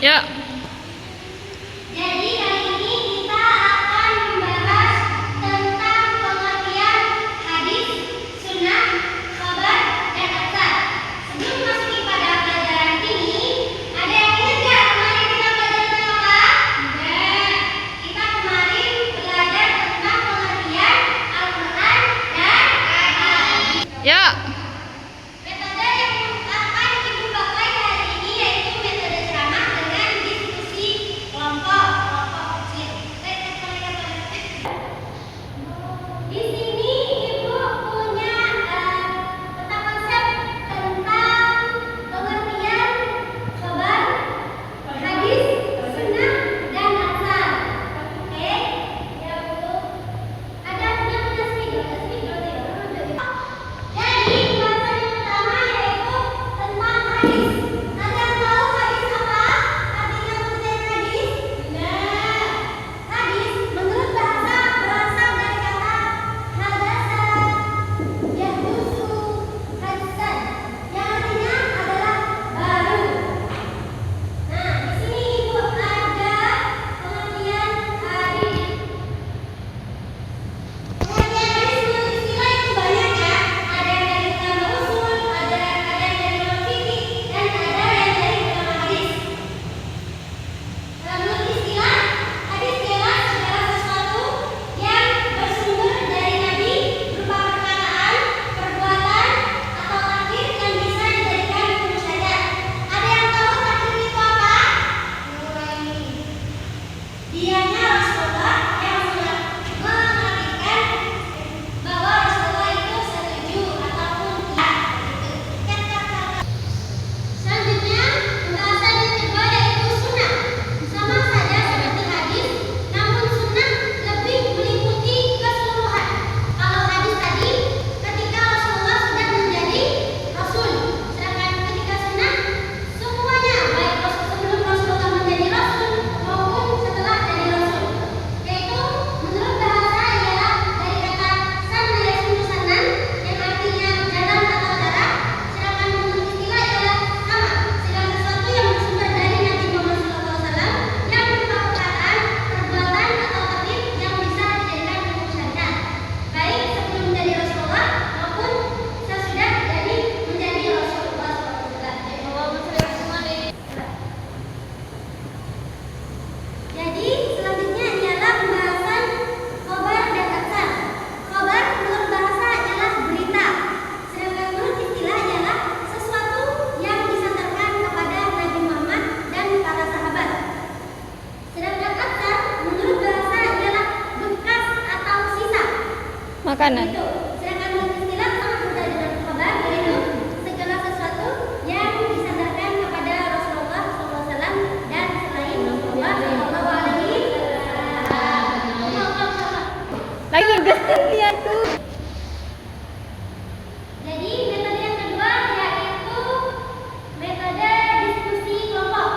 Ya. Jadi kali ini kita akan membahas tentang pengertian hadis, sunnah, khabar, dan atsar. Sebelum masuk pada pelajaran ini, ada yang ingat nggak kemarin kita belajar tentang apa? Enggak. Kita kemarin belajar tentang pengertian Al-Quran dan hadis. Ya. Metode yang akan ibu pakai hari ini yaitu metode ceramah dengan diskusi kelompok kecil. Di sini ibu punya peta konsep tentang pengertian khabar, hadis, sunnah, dan atsar. Oke, ya bu. Ada punya speaker tidak? Jadi pembahasan yang pertama yaitu tentang hadis. Kalian tahu hadis apa? Artinya pengertian hadis? Nah, hadis menurut bahasa berasal dari kata hadasa, yahdusu, hadisan, yang artinya adalah baru. Nah, di sini ibu ada pengertian hadis. Pengertian hadis menurut istilah itu banyak ya. Ada yang dari ulama usul, ada yang dari ulama fikih, dan ada yang dari ulama hadis. Menurut istilah, hadis ialah segala sesuatu yang bersumber dari Nabi berupa perkataan, perbuatan, atau takdir yang bisa dijadikan hukum syariat. Ada yang tahu takdir itu apa? Dianya Rasulullah yang mengartikan bahwa Rasulullah itu setuju ataupun tidak. Selanjutnya, pembahasan yang kedua yaitu sunnah. Sama saja seperti hadis, namun sunnah lebih meliputi keseluruhan. Kalau hadis tadi, ketika Rasulullah sudah menjadi Rasul. Sedangkan ketika sunnah, semuanya, baik sebelum Rasulullah menjadi Rasul maupun setelah jadi Rasul. Yaitu, menurut bahasa ialah dari kata sanna yasunu sanan, yang artinya jalan atau cara. Sedangkan menurut istilah ialah sama, segala sesuatu yang bersumber dari Nabi Muhammad SAW yang berupa perkataan, perbuatan, atau takdir yang bisa dijadikan hukum syariat, baik sebelum menjadi Rasulullah maupun sesudah menjadi Rasulullah SAW. Jadi selanjutnya ialah pembahasan khabar dan atsar. Khabar menurut bahasa ialah berita, sedangkan menurut istilah ialah sesuatu yang disandarkan kepada Nabi Muhammad dan para sahabat. Sedangkan atsar menurut bahasa ialah bekas atau sisa. Makanan. Itu. Sedangkan menurut istilah sama juga dengan khabar yaitu segala sesuatu yang disandarkan kepada Rasulullah SAW dan selain Rasulullah SAW. Lagi gestur dia tuh. Jadi metode yang kedua yaitu metode diskusi kelompok.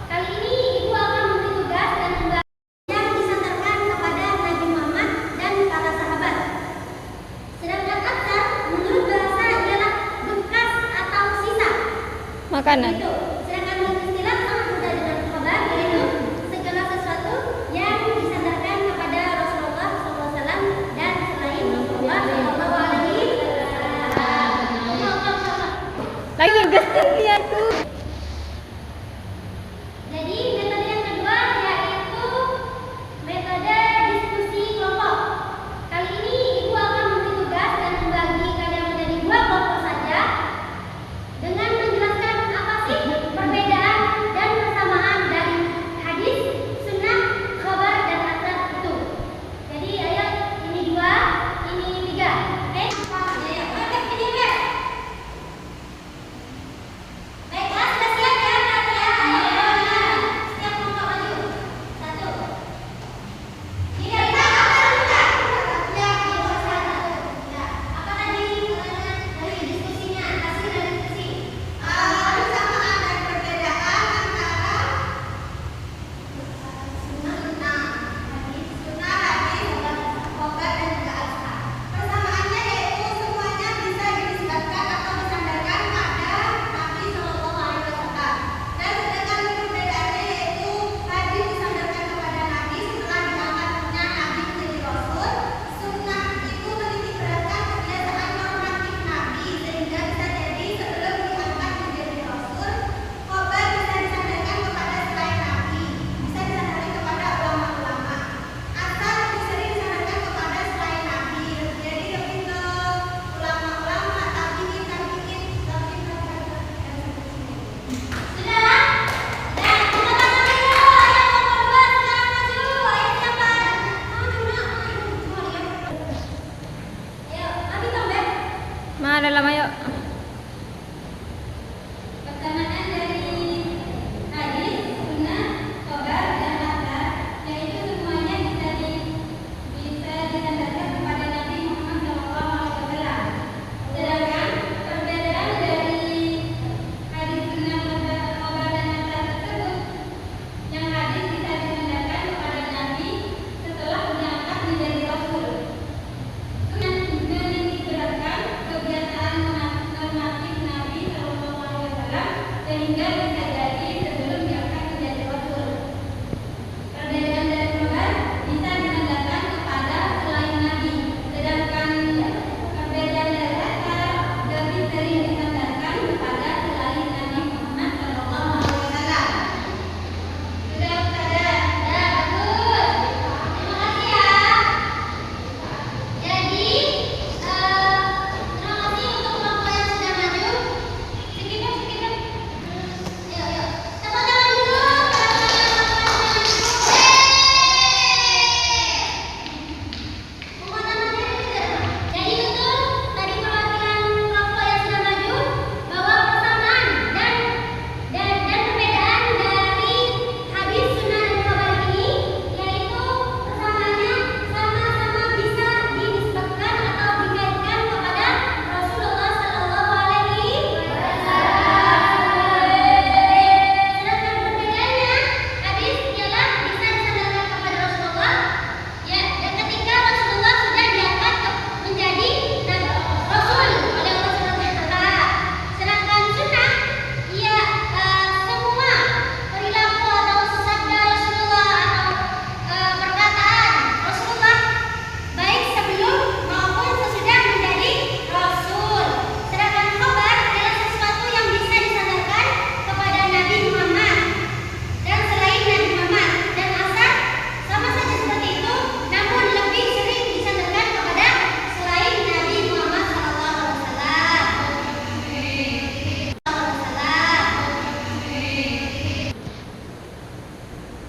Kali ini ibu akan memberi tugas dan membahas yang disandarkan kepada Nabi Muhammad dan para sahabat. Sedangkan atsar menurut bahasa ialah bekas atau sisa. Makanan. Itu. Sedangkan menurut istilah sama juga dengan khabar yaitu segala sesuatu yang disandarkan kepada Rasulullah SAW dan selain Rasulullah SAW. Lagi gestur dia tuh. Jadi metode yang kedua yaitu metode diskusi kelompok. Kali ini ibu akan memberi tugas dan membagi kalian menjadi 2 kelompok saja dengan menjelaskan apa sih perbedaan dan persamaan dari hadis, sunnah, khabar, dan atsar itu. Jadi ayo ini 2, ini 3. Oke? Ini enggak? Baiklah, sehingga bisa jadi sebelum diangkat menjadi rasul. Perbedaan dari Muhammad bisa dinandakan kepada selain Nabi, sedangkan perbedaan dari Askar lebih sering disandarkan kepada selain Nabi Muhammad SAW. Sudah Ustazah? Ya, bagus. Terima kasih ya. Jadi, terima kasih untuk kelompok yang sudah maju. Sedikit. Yuk. Tepuk tangan dulu. Jadi betul tadi perwakilan kelompok yang sudah maju bahwa persamaan dan perbedaan dari hadis sunnah dan khabar ini yaitu persamaannya sama-sama bisa dinisbatkan atau dikaitkan kepada Rasulullah Sallallahu Alaihi Wasallam. Sedangkan perbedaannya hadis ialah bisa disandarkan kepada Rasulullah. Ya, dan ketika Rasulullah sudah diangkat menjadi Rasul oleh Allah Subhanahu wa Ta'ala. Sedangkan sunnah, ia semua perilaku atau sabda Rasulullah atau perkataan Rasulullah baik sebelum maupun sesudah menjadi Rasul. Sedangkan khabar adalah sesuatu yang bisa disandarkan kepada Nabi Muhammad dan selain Nabi Muhammad, dan asar sama saja seperti itu, namun lebih sering disandarkan kepada selain Nabi Muhammad SAW.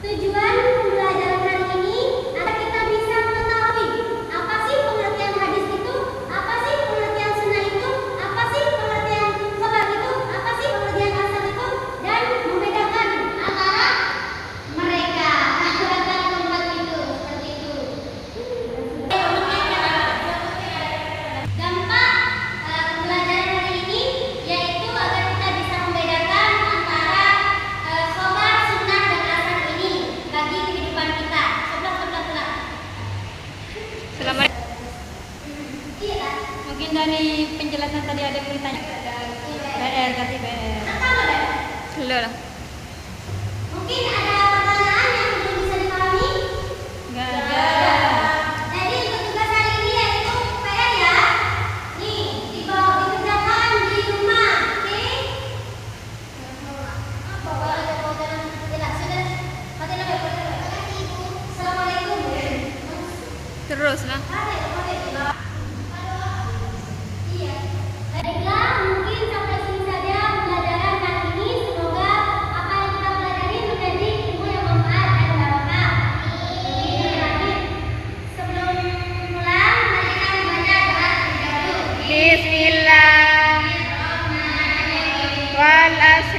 Tujuan pembelajaran hari ini agar kita bisa mengetahui apa sih pengertian hadis itu, apa sih pengertian sunnah itu, apa sih pengertian khabar itu, apa sih pengertian asar itu, dan membedakan antara mereka, antara keempat itu, seperti itu. Dampak pembelajaran hari ini yaitu agar kita bisa membedakan antara khabar, sunnah, dan asar ini bagi kehidupan kita. Sebelah. Selamat. Iya. Mungkin dari penjelasan tadi ada yang bertanya. BR, ganti BR. Sudah lah. Mungkin ada pertanyaan yang belum bisa dipahami? Enggak ada. Jadi untuk tugas hari ini yaitu PR ya. Nih, dikerjakan di rumah, oke? Assalamualaikum. Terus lah. Iya. Baiklah, mungkin sampai sini saja pembelajaran kali ini. Semoga apa yang kita pelajari menjadi ilmu yang bermanfaat dan barokah. Amin. Sebelum pulang, mari kita membaca doa terlebih dahulu. Bismillah. Wal asr.